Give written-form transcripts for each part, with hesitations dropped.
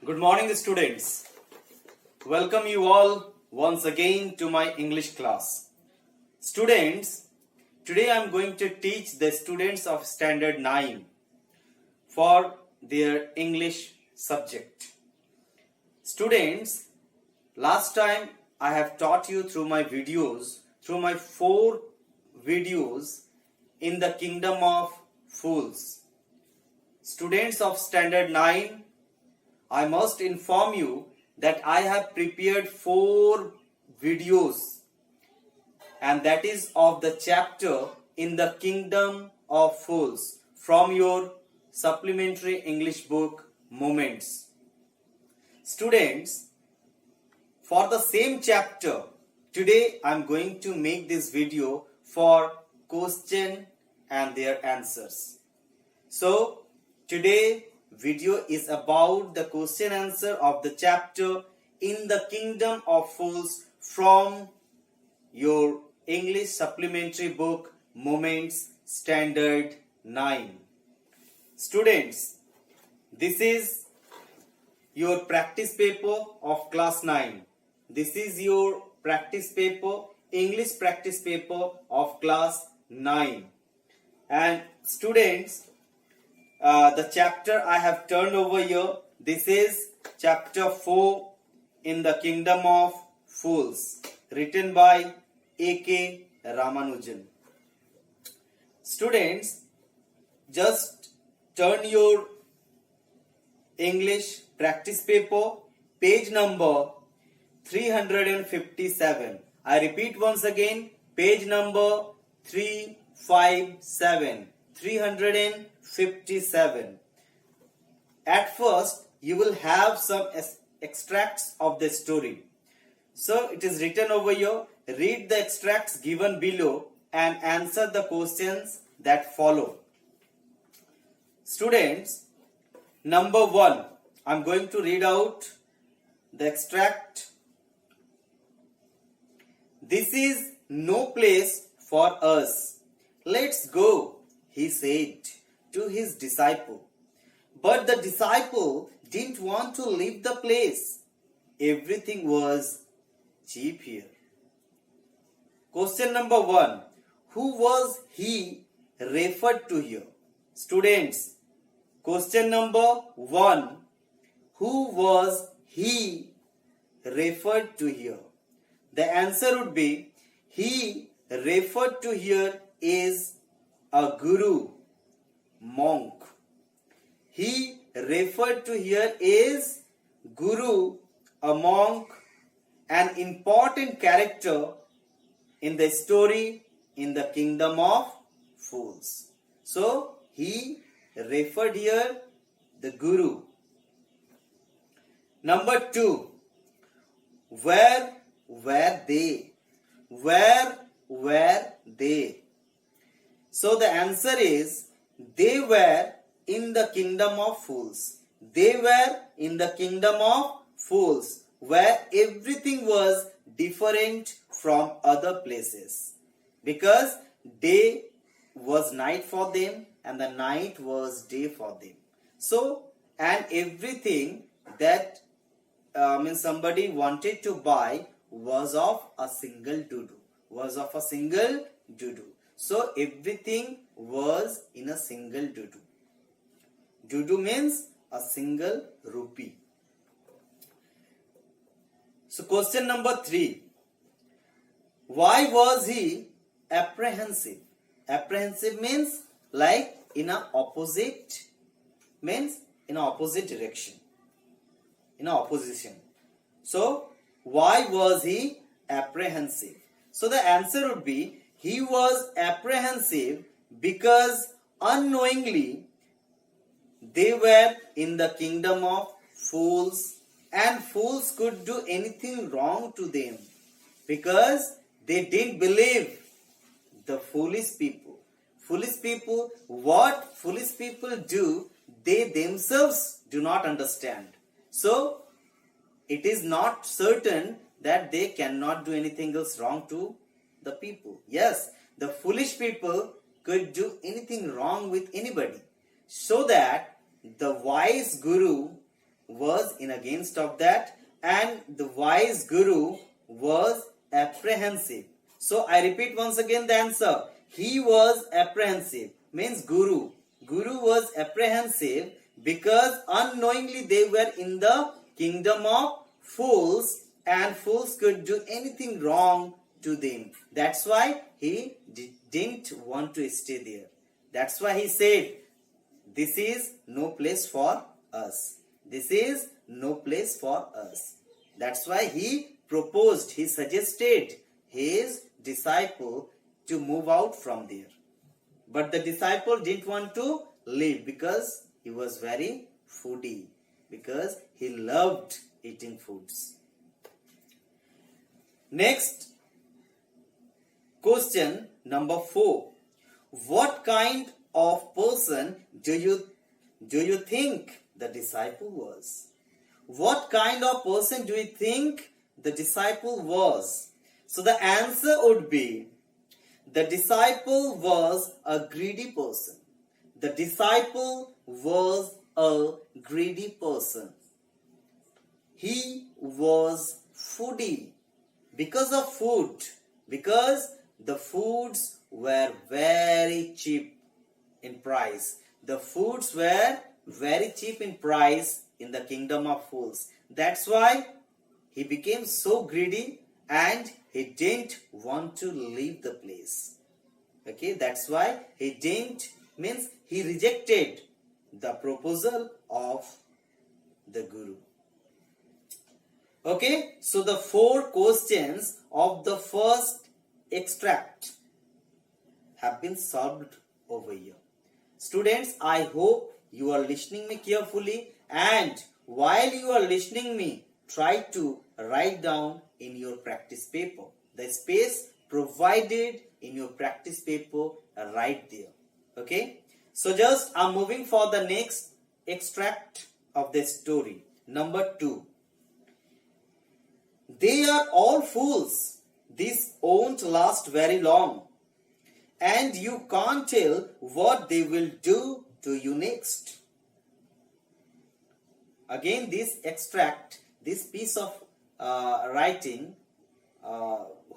Good morning, students. Welcome you all once again to my English class. Students, today I am going to teach the students of Standard 9 for their English subject. Students, last time I have taught you through my videos, through my 4 videos in the Kingdom of Fools. Students of Standard 9, I must inform you that I have prepared 4 videos, and that is of the chapter in the Kingdom of Fools from your supplementary English book Moments. Students, for the same chapter, today I am going to make this video for question and their answers. So, today video is about the question answer of the chapter in the Kingdom of Fools from your English supplementary book Moments Standard 9. Students, this is your practice paper of class 9. This is your practice paper, English practice paper of class 9. And students, the chapter I have turned over here, this is chapter 4 in the Kingdom of Fools, written by A.K. Ramanujan. Students, just turn your English practice paper, page number 357. I repeat once again, page number 357. 357. At first, you will have some extracts of the story. So, it is written over here. Read the extracts given below and answer the questions that follow. Students, number 1. I am going to read out the extract. This is no place for us. Let's go, he said to his disciple. But the disciple didn't want to leave the place. Everything was cheap here. Question number 1. Who was he referred to here? Students, question number 1. Who was he referred to here? The answer would be, he referred to here is a guru, monk. He referred to here is guru, a monk, an important character in the story in the Kingdom of Fools. So, he referred here the guru. Number 2. Where were they? Where were they? So the answer is, they were in the Kingdom of Fools. They were in the Kingdom of Fools, where everything was different from other places. Because day was night for them and the night was day for them. So, and everything that somebody wanted to buy was of a single dudu. So, everything was in a single dudu. Dudu means a single rupee. So, question number 3. Why was he apprehensive? Apprehensive means like in a opposite, means in a opposite direction. In a opposition. So, why was he apprehensive? So, the answer would be, he was apprehensive because unknowingly they were in the Kingdom of Fools, and fools could do anything wrong to them because they didn't believe the foolish people. Foolish people, what foolish people do, they themselves do not understand. So, it is not certain that they cannot do anything else wrong to the people. Yes, the foolish people could do anything wrong with anybody. So that the wise guru was in against of that, and the wise Guru was apprehensive. So I repeat once again the answer. He was apprehensive, means Guru. Guru was apprehensive because unknowingly they were in the kingdom of fools, and fools could do anything wrong to them. That's why he didn't want to stay there. That's why he said, this is no place for us. This is no place for us. That's why he proposed, he suggested his disciple to move out from there. But the disciple didn't want to leave because he was very foodie, because he loved eating foods. Next, question number 4. What kind of person do you think the disciple was? What kind of person do you think the disciple was? So the answer would be, the disciple was a greedy person. The disciple was a greedy person. He was foodie because of food, because the foods were very cheap in price. The foods were very cheap in price in the kingdom of fools. That's why he became so greedy and he didn't want to leave the place. Okay, that's why he didn't, means he rejected the proposal of the Guru. Okay, so the 4 questions of the first extract have been solved over here. Students, I hope you are listening me carefully, and while you are listening me, try to write down in your practice paper. The space provided in your practice paper right there. Okay, so just I'm moving for the next extract of the story. Number 2. They are all fools. This won't last very long, and you can't tell what they will do to you next. Again, this extract, this piece of writing,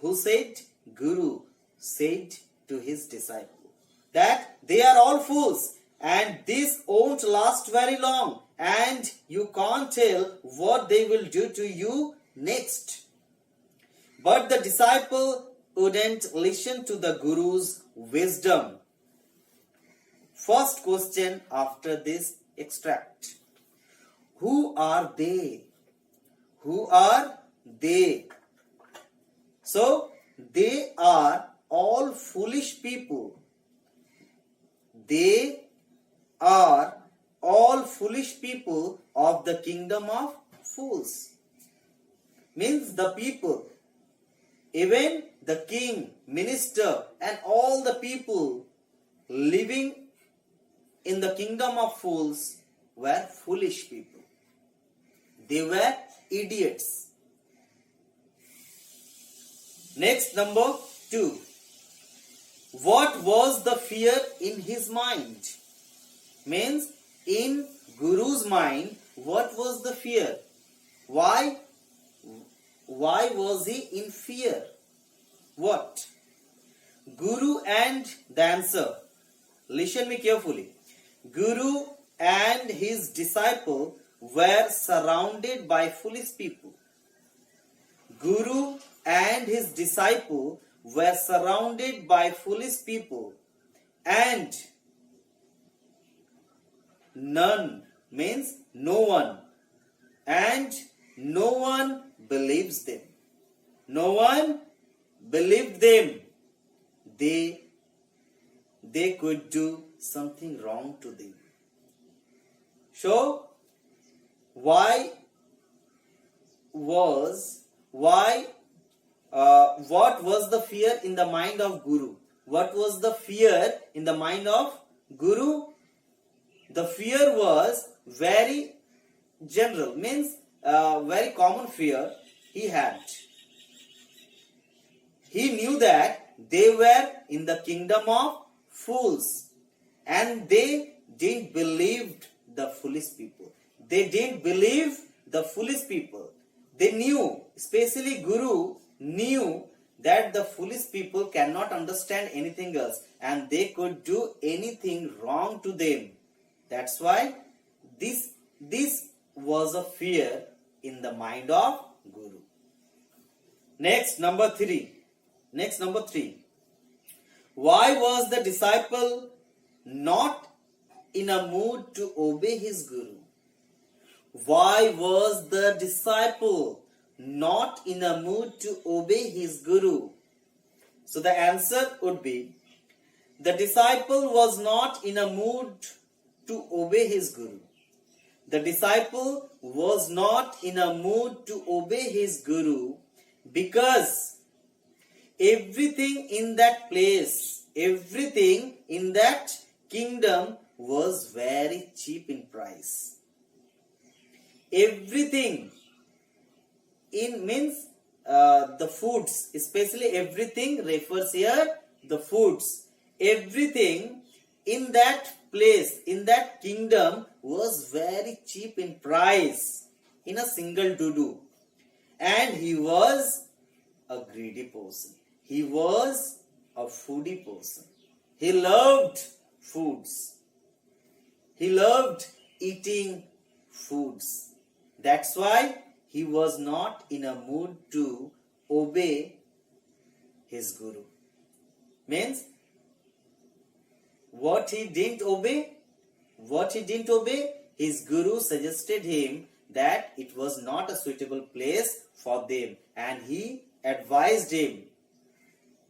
who said? Guru said to his disciple that they are all fools and this won't last very long, and you can't tell what they will do to you next. But the disciple wouldn't listen to the Guru's wisdom. First question after this extract. Who are they? Who are they? So, they are all foolish people. They are all foolish people of the kingdom of fools. Means the people, even the king, minister, and all the people living in the kingdom of fools were foolish people. They were idiots. Next, number 2. What was the fear in his mind? Means in Guru's mind, what was the fear? Why was he in fear? What? Guru and the answer. Listen me carefully. Guru and his disciple were surrounded by foolish people. Guru and his disciple were surrounded by foolish people, and none means no one, and no one believes them. No one believed them. They could do something wrong to them. So what was the fear in the mind of Guru? What was the fear in the mind of Guru? The fear was very general, means very common fear he had. He knew that they were in the kingdom of fools and they didn't believe the foolish people. They didn't believe the foolish people. They knew, especially Guru knew that the foolish people cannot understand anything else and they could do anything wrong to them. That's why this was a fear in the mind of Guru. Next, number 3. Why was the disciple not in a mood to obey his Guru? Why was the disciple not in a mood to obey his Guru? So the answer would be, the disciple was not in a mood to obey his Guru. The disciple was not in a mood to obey his Guru because everything in that place, everything in that kingdom was very cheap in price. Everything in means the foods, especially everything refers here the foods. Everything in that place, in that kingdom was very cheap in price, in a single dudu. And he was a greedy person. He was a foodie person. He loved foods. He loved eating foods. That's why he was not in a mood to obey his Guru. Means, what he didn't obey, his Guru suggested him that it was not a suitable place for them, and he advised him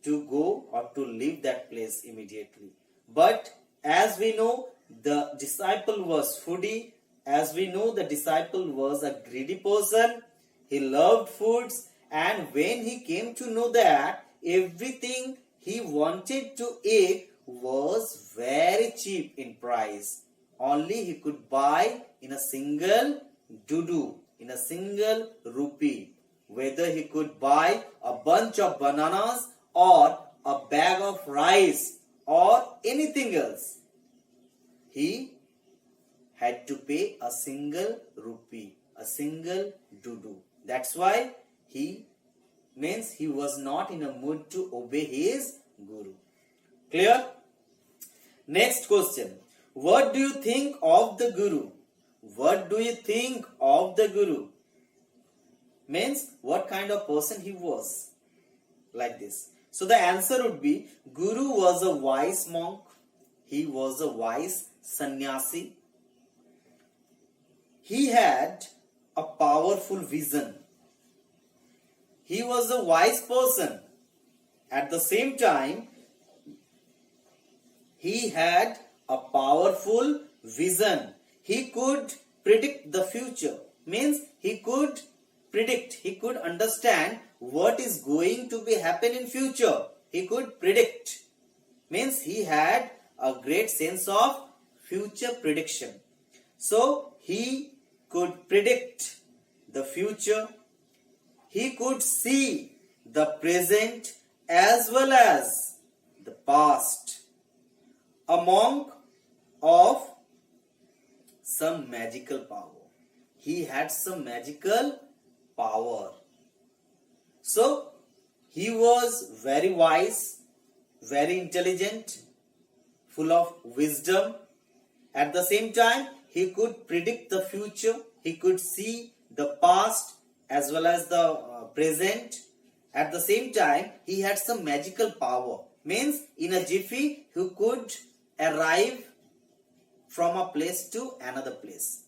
to go or to leave that place immediately. But as we know, the disciple was foodie. As we know, the disciple was a greedy person. He loved foods, and when he came to know that everything he wanted to eat was very cheap in price, only he could buy in a single dudu, in a single rupee. Whether he could buy a bunch of bananas or a bag of rice or anything else, he had to pay a single rupee, a single dudu. That's why he was not in a mood to obey his Guru. Clear? Next question. What do you think of the Guru? What do you think of the Guru? Means, what kind of person he was? Like this. So the answer would be, Guru was a wise monk. He was a wise sannyasi. He had a powerful vision. He was a wise person. At the same time, he had a powerful vision. He could predict the future. Means, he could predict, he could understand what is going to be happen in future. He could predict. Means, he had a great sense of future prediction. So, he could predict the future. He could see the present as well as the past. A monk of some magical power. He had some magical power. So, he was very wise, very intelligent, full of wisdom. At the same time, he could predict the future. He could see the past as well as the present. At the same time, he had some magical power. Means, in a jiffy, he could arrive from a place to another place.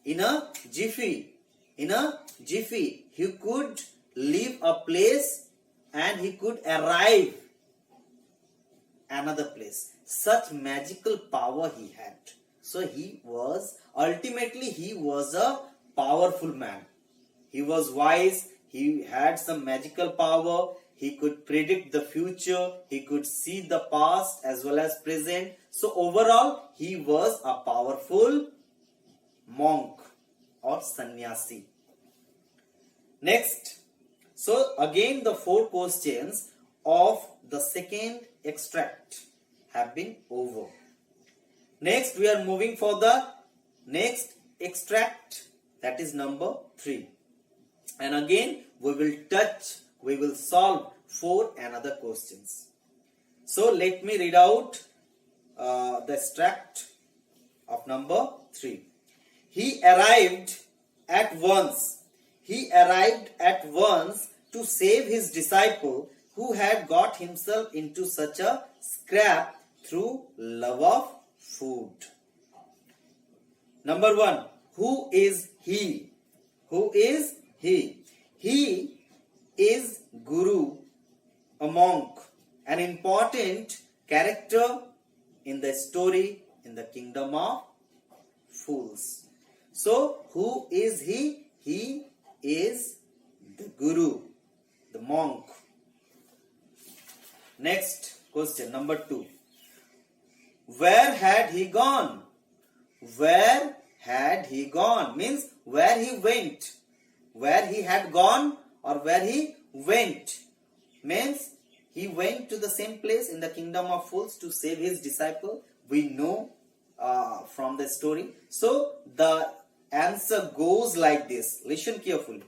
In a jiffy, he could leave a place and he could arrive another place. Such magical power he had. So ultimately he was a powerful man. He was wise, he had some magical power, he could predict the future, he could see the past as well as present. So overall, he was a powerful monk or sannyasi. Next, so again the 4 questions of the second extract have been over. Next, we are moving for the next extract, that is number 3. And again we will solve 4 another questions. So let me read out the extract of number 3. He arrived at once to save his disciple who had got himself into such a scrap through love of food. Number 1. Who is he? Who is he? He is Guru, a monk, an important character in the story in the kingdom of fools. So, who is he? He is the Guru, the monk. Next question, number 2. Where had he gone? Where had he gone means where he went. Where he had gone or where he went means he went to the same place in the kingdom of fools to save his disciple. We know from the story. So the answer goes like this. Listen carefully.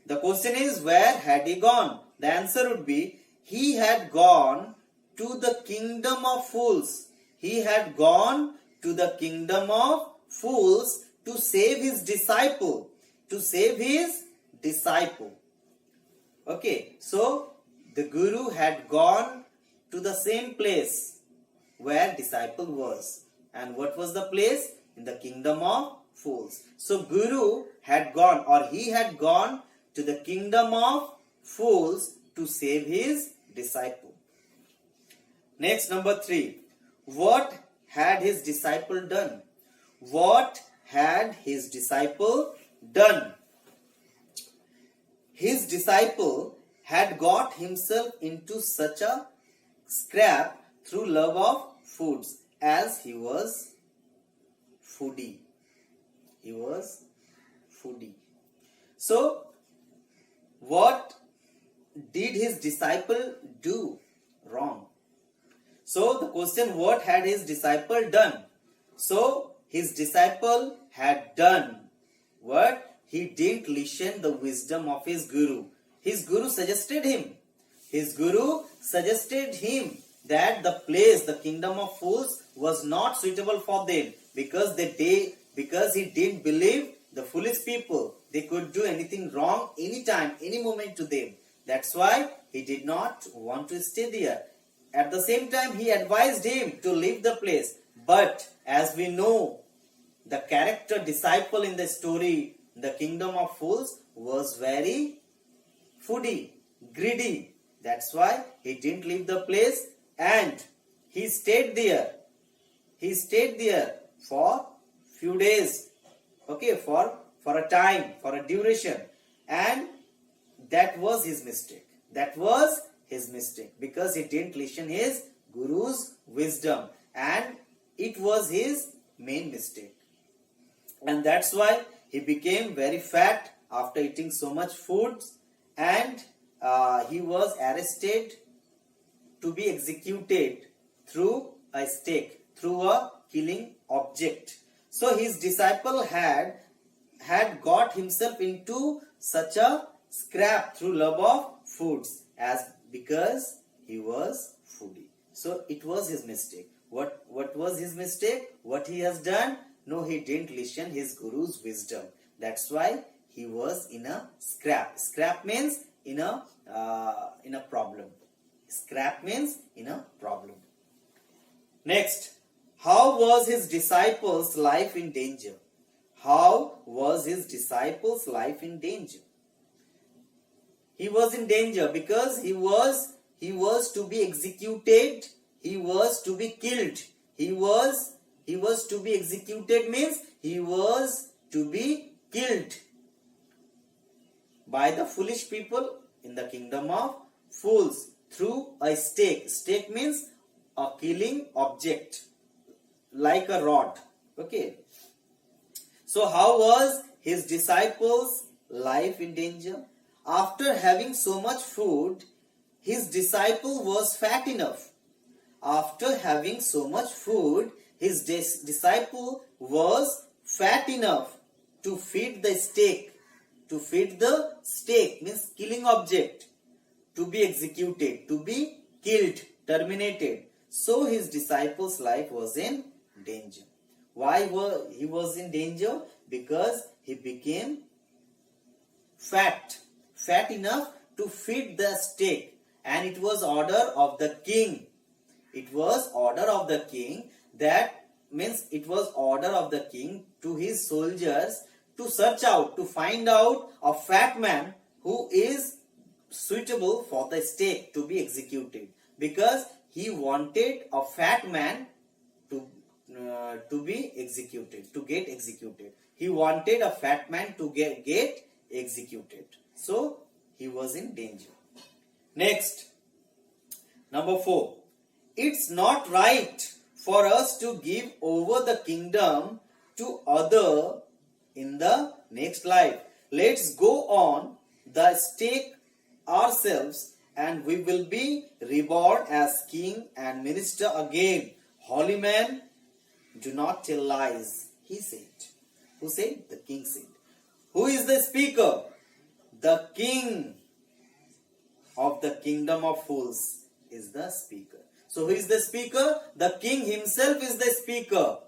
The question is, where had he gone? The answer would be, he had gone to the kingdom of fools. He had gone to the kingdom of fools to save his disciple. To save his disciple. Okay, so the Guru had gone to the same place where disciple was. And what was the place? In the kingdom of fools. So Guru had gone, or he had gone to the kingdom of fools to save his disciple. Next, number 3. What had his disciple done? What had his disciple done? His disciple had got himself into such a scrap through love of foods, as he was foodie. He was foodie. So, what did his disciple do wrong? So, the question, what had his disciple done? So, his disciple had done what? He didn't listen the wisdom of his Guru. His Guru suggested him. His Guru suggested him that the place, the kingdom of fools, was not suitable for them because he didn't believe the foolish people. They could do anything wrong anytime, any moment to them. That's why he did not want to stay there. At the same time, he advised him to leave the place. But as we know, the character disciple in the story, the kingdom of fools, was very foodie, greedy. That's why he didn't leave the place and he stayed there. He stayed there for few days. Okay, for a time, for a duration. And that was his mistake. That was his mistake because he didn't listen his Guru's wisdom. And it was his main mistake. And that's why he became very fat after eating so much food, and he was arrested to be executed through a stake, through a killing object. So his disciple had got himself into such a scrap through love of foods, because he was foodie. So it was his mistake. What was his mistake? What he has done? No, he didn't listen his Guru's wisdom. That's why he was in a scrap. Scrap means in a problem. Scrap means in a problem. Next, how was his disciples' life in danger? How was his disciples' life in danger? He was in danger because he was to be executed. He was to be killed. He was to be executed means he was to be killed by the foolish people in the kingdom of fools through a stake. Stake means a killing object like a rod. Okay. So how was his disciples' life in danger? After having so much food, his disciple was fat enough. After having so much food, his disciple was fat enough to feed the stake. To feed the stake means killing object. To be executed, to be killed, terminated. So his disciples' life was in danger. Why he was in danger? Because he became fat enough to feed the stake, and it was order of the king. It was order of the king. That means it was order of the king to his soldiers to search out, to find out a fat man who is suitable for the stake to be executed, because he wanted a fat man to be executed, to get executed. He wanted a fat man to get executed. So he was in danger. Next, number 4. It's not right for us to give over the kingdom to other in the next life. Let's go on the stake ourselves, and we will be reborn as king and minister again. Holy man, do not tell lies, he said. Who said? The king said. Who is the speaker? The king of the kingdom of fools is the speaker. So who is the speaker? The king himself is the speaker.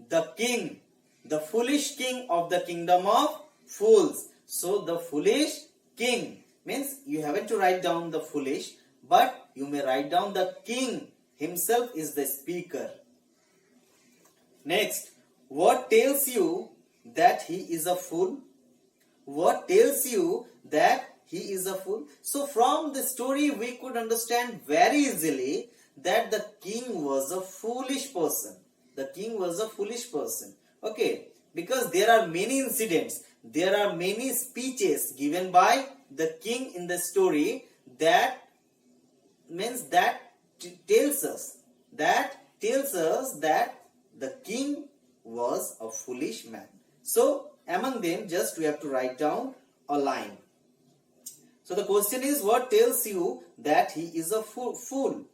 The king, the foolish king of the kingdom of fools. So the foolish king means you haven't to write down the foolish, but you may write down the king himself is the speaker. Next, what tells you that he is a fool? What tells you that he is a fool? So from the story we could understand very easily that the king was a foolish person. The king was a foolish person. Okay, because there are many incidents, there are many speeches given by the king in the story that means that tells us that the king was a foolish man. So among them just we have to write down a line. So the question is, what tells you that he is a fool?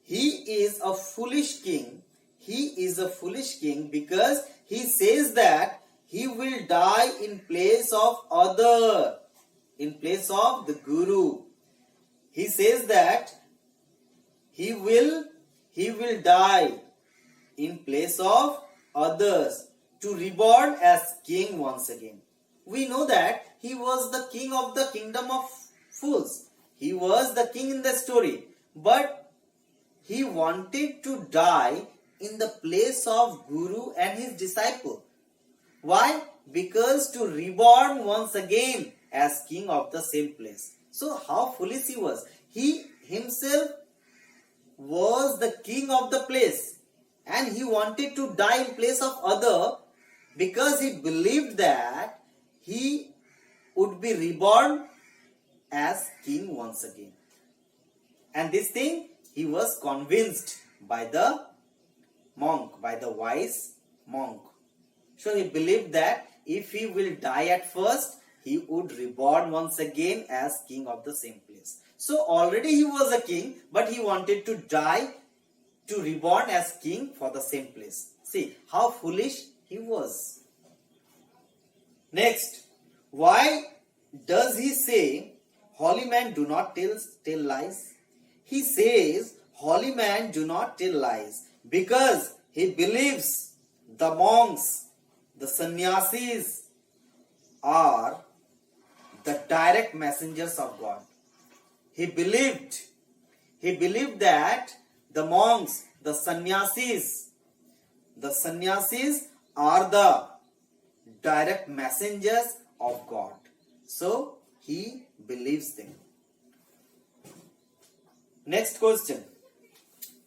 He is a foolish king. He is a foolish king because he says that he will die in place of other, in place of the guru. He says that he will die in place of others to reborn as king once again. We know that he was the king of the kingdom of fools. He was the king in the story, but he wanted to die in the place of guru and his disciple. Why? Because to reborn once again as king of the same place. So how foolish he was. He himself was the king of the place and he wanted to die in place of other because he believed that he would be reborn as king once again. And this thing he was convinced by the monk, by the wise monk. So he believed that if he will die at first, he would reborn once again as king of the same place. So already he was a king, but he wanted to die to reborn as king for the same place. See how foolish he was. Next, why does he say, holy man, do not tell lies? He says, holy man, do not tell lies, because he believes the monks, the sannyasis are the direct messengers of God. He believed that the monks, the sannyasis are the direct messengers of God. So he believes them. Next question.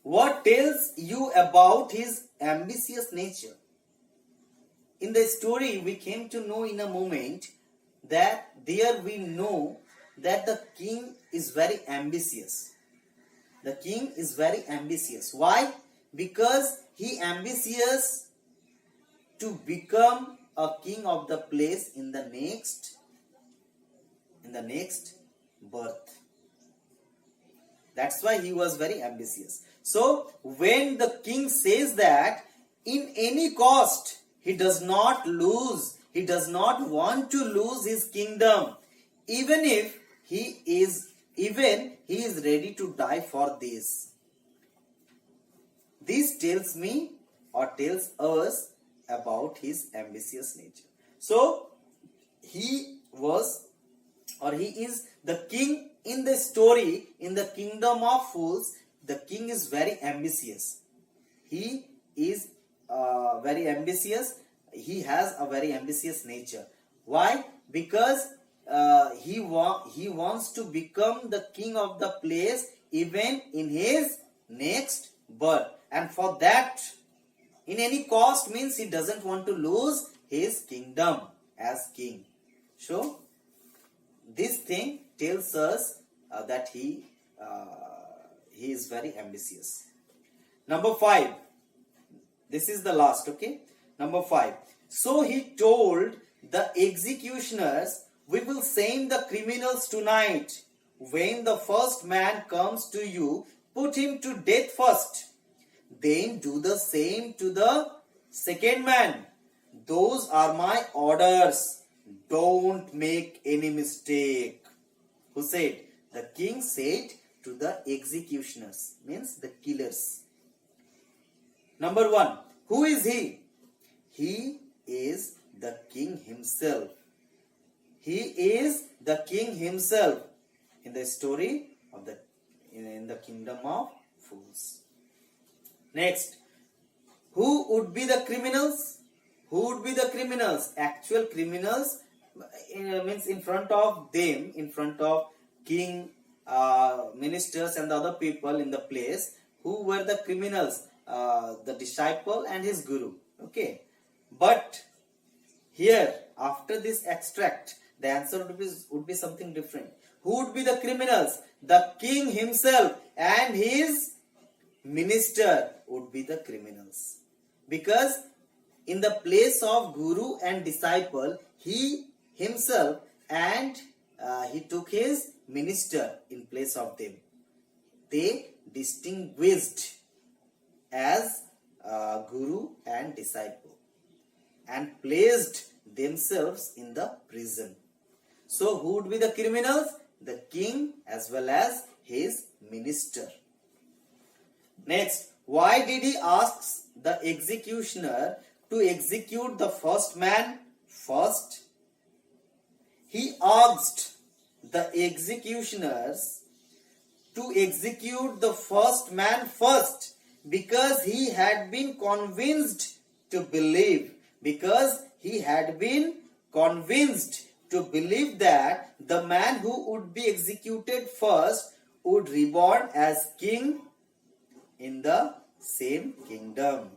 What tells you about his ambitious nature? In the story, we came to know in a moment that there we know that the king is very ambitious. The king is very ambitious. Why? Because he ambitious to become a king of the place in the next birth. That's why he was very ambitious. So when the king says that in any cost he does not lose He does not want to lose his kingdom, even he is ready to die for this. This tells me or tells us about his ambitious nature. So he is the king in the story. In the kingdom of fools, the king is very ambitious. He is very ambitious. He has a very ambitious nature. Why? Because he wants to become the king of the place even in his next birth, and for that, in any cost, means he doesn't want to lose his kingdom as king. So this thing tells us that he is very ambitious. Number 5. This is the last, okay? Number 5. So he told the executioners, we will send the criminals tonight. When the first man comes to you, put him to death first. Then do the same to the second man. Those are my orders. Don't make any mistake. Who said? The king said to the executioners, means the killers. Number 1. Who is he? He is the king himself. He is the king himself in the story of in the kingdom of fools. Next, who would be the criminals? Who would be the criminals? Actual criminals means in front of them, in front of king, ministers and the other people in the place. Who were the criminals? The disciple and his guru. Okay, but here after this extract, the answer would be something different. Who would be the criminals? The king himself and his minister would be the criminals, because in the place of guru and disciple, he himself and he took his minister in place of them. They distinguished as guru and disciple and placed themselves in the prison. So who would be the criminals? The king as well as his minister. Next, why did he ask the executioner to execute the first man first? He asked the executioners to execute the first man first because he had been convinced to believe. Because he had been convinced to believe that the man who would be executed first would reborn as king in the same kingdom.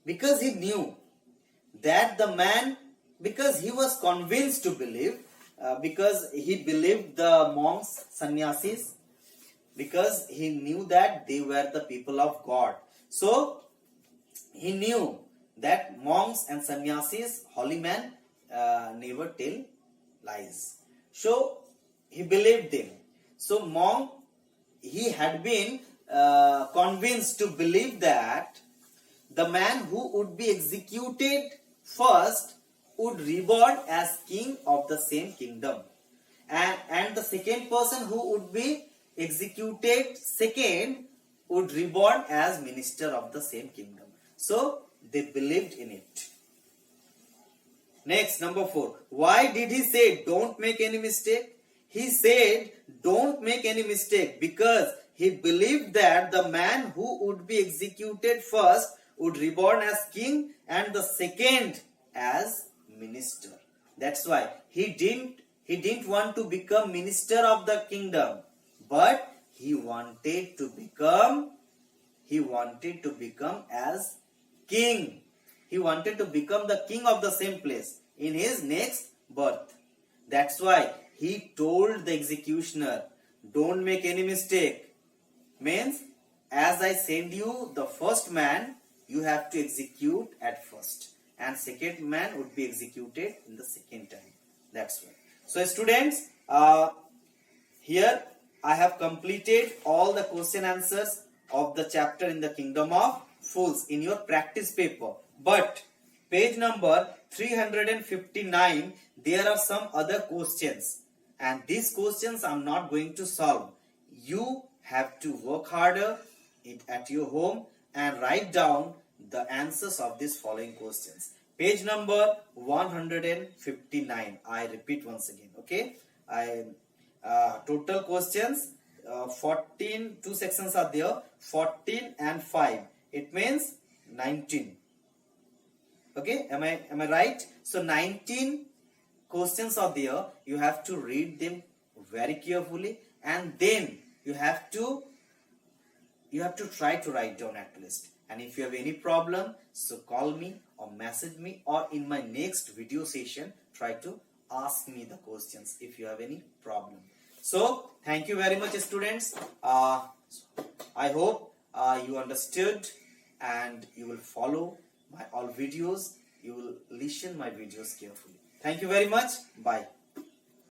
Because he knew that the man, because he was convinced to believe, because he believed the monks, sannyasis, because he knew that they were the people of God. So he knew that monks and sannyasis, holy men, never tell lies. So he believed them. So monk, he had been convinced to believe that the man who would be executed first would reborn as king of the same kingdom, and the second person who would be executed second would reborn as minister of the same kingdom. So they believed in it. Next, number 4. Why did he say don't make any mistake? He said don't make any mistake because he believed that the man who would be executed first would reborn as king and the second as minister. That's why he didn't want to become minister of the kingdom, but he wanted to become as king. He wanted to become the king of the same place in his next birth. That's why he told the executioner, don't make any mistake. Means, as I send you the first man, you have to execute at first, and second man would be executed in the second time. That's why. So students, here I have completed all the question answers of the chapter in the kingdom of fools in your practice paper. But Page number 359, there are some other questions, and these questions I'm not going to solve. You have to work harder at your home and write down the answers of these following questions. Page number 159. I repeat once again. Okay. Total questions 14. Two sections are there. 14 and 5. It means 19. Okay, am I right? So 19 questions are there. You have to read them very carefully, and then you have to try to write down at least. And if you have any problem, so call me or message me, or in my next video session try to ask me the questions if you have any problem. So thank you very much, students. I hope you understood and you will follow my all videos. You will listen my videos carefully. Thank you very much. Bye.